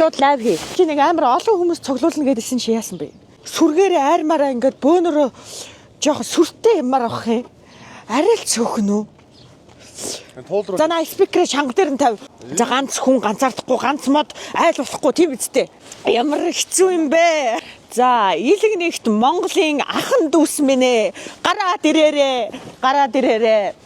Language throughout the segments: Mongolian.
шууд лайв хий. Чи нэг амар олон хүмүүс цуглуулна гэдсэн чи яасан бэ? Сүргээрээ аймараа ингээд бөөнөрөө жоох сүртэй юмар авах юм. Арай л цөөхөн үү? За на спикерээ шанга дээр нь тавь. За ганц хүн ганцаардахгүй ганц мод айл болохгүй тийм үстэй. Ямар хэцүү юм бэ? За илэг нэгт Монголын ахан дүүс минь ээ. Гараад ирээрээ. Гараад ирээрээ.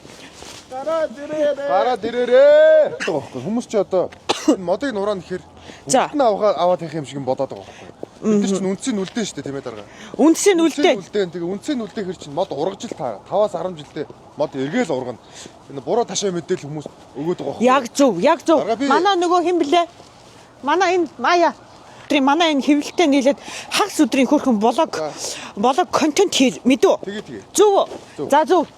Гараад ирээрээ. Хүмүүс ч одоо модыг нураа нэхэр за аваад явах юм шиг бодоод байгаа байхгүй. Энд чинь үндсийн үлдэн шүү дээ тийм ээ дарга. Үндсийн үлдэн. Тэгээ үндсийн үлдэн хэр чинь мод ургаж л та 5-10 жилдээ мод эргээл ургана. Энэ буруу ташаа мэдээлэл хүмүүс өгөөд байгаа байхгүй. Яг зөв, яг зөв. Манай нөгөө хэн блэ? Манай энэ Мая. Манай энэ хэвлэлтэй нийлээд хагас өдрийн хөрхөн блог контент хий мэдүү. Тэгээ. Зөв. За зөв.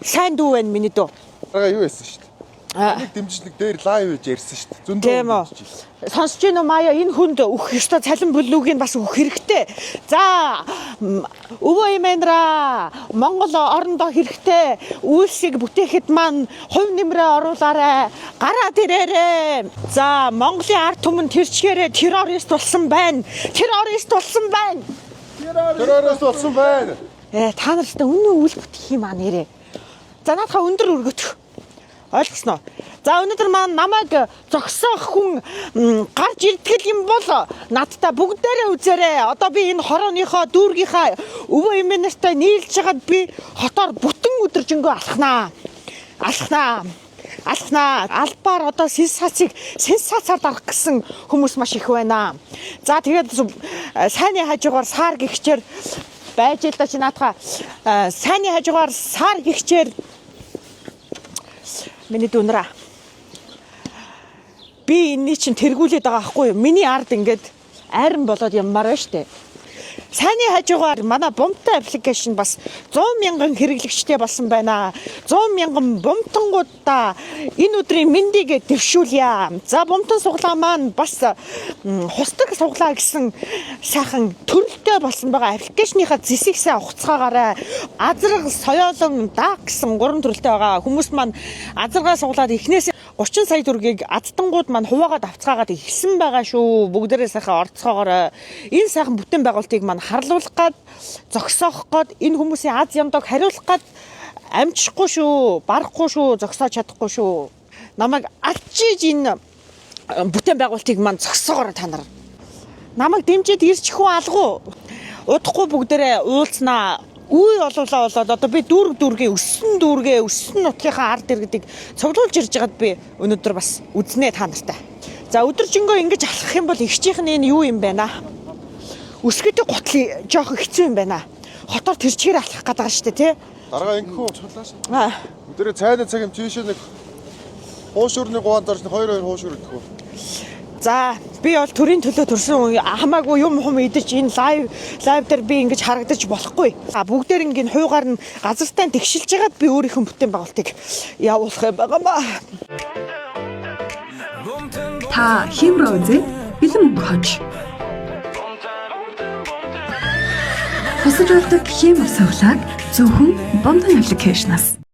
Сайн дүү байна миний дүү. Дарга юу байсан шүү дээ. Нэг дэмжлэг дээр лайв хийж ярьсан шүү дээ. Зөндөө. Тийм үү. Сонсож байна уу Мая энэ хүнд өөх ёстой цалин бүлүүгийг бас өөх хэрэгтэй. За өвөө эмээнра Монгол орондоо хэрэгтэй үйлсийг бүтээхэд маань хувь нэмрээ оруулаарай. Гараад ирээрээ. За Монголын ард түмэн тэрчгээрээ террорист болсон байна. Террорист болсон байна. Террорист болсон байна. Та нартай үнэн үйл бүтэх юм аа нэрээ. За наадхаа өндөр өргөдөх. Ойлгосноо. За өнөөдөр маань намайг зогсоох хүн гарч иртгэл юм бол надтай бүгдээрээ үзээрэй. Одоо би энэ хорооныхоо дүүргийнхаа өвөө эмээ нартай нийлж хагаад би хотоор бүтэн өдөржингөө алхнаа. Албаар одоо сенсацаар дарах гэсэн хүмүүс маш их байна. За тэгээд сайнны хажуугаар саар гихчээр байж л да чи наадхаа сайнны хажуугаар саар гихчээр миний дүнраа. Би энэний чинь тэргүүлээд байгаа байхгүй юу? Миний ард ингээд айран болоод яммаар байна штэ. Сайнны хажуугаар манай бомтой аппликейшн бас 100 мянган хэрэглэгчтэй болсон байна. 100 мянган бомтонгуудаа энэ өдрийн мэндийг дэвшүүлье. За бомтон суглаа маань бас хустаг суглаа гэсэн сайхан төрөлтэй болсон байгаа аппликейшныхаа зэсигсээ ухацгаагаарай. Азраг, соёолон, дааг гэсэн 3 төрөлтэй байгаа. Хүмүүс маань азаргаа суглаад эхнээс 30 сая төгрөгийг адтангууд маань хуваагаад авцгаагаад ихсэн байгаа шүү. Бүгдээрээ сайхан орцгоогоор энэ сайхан бүтээн байгуулалтыг маань харлуулах гад зогсоох гад энэ хүмүүсийн аз ямдаг хариулах гад амжихгүй шүү, барахгүй шүү, зогсоож чадахгүй шүү. Намайг алчиж энэ бүтээн байгуулалтыг маань зогсоогоор та нар. Намайг дэмжиж ирчих хүн алгуу. Удахгүй бүгдээрээ уулзнаа. Үе олуулаа болоод одоо би дүүргээ өссөн нутгийнхаа ард иргэдийг цуглуулж ирж байгаад би өнөөдөр бас үзнэ та нартай. За өдөржингөө ингэж алхах юм бол ихчийнх нь энэ юу юм бэ наа? Өсгөдөг гутлын жоох хэцүү юм байна. Хотоор тэрчгээр алхах гэдэг байгаа шүү дээ тий. Дарга ингэхүү цуглааш. Өдөрөө цайны цаг юм тийш нэг хуушурны гуан зарч 2 хуушур идэх үү. За би бол төрийн төлөө төрсөн хамаагүй юм идэж энэ лайв дээр би ингэж харагдаж болохгүй. Бүгдээр ингэ хуугаар нь газартаа тэгшилж байгаад би өөрийнхөө бүтээн байгуулалтыг явуулах юм байгаамаа. Та химрөө үзээ бэлэн хож. Хосож болдог хим усаглаг зөвхөн Бомтон аппликейшнаас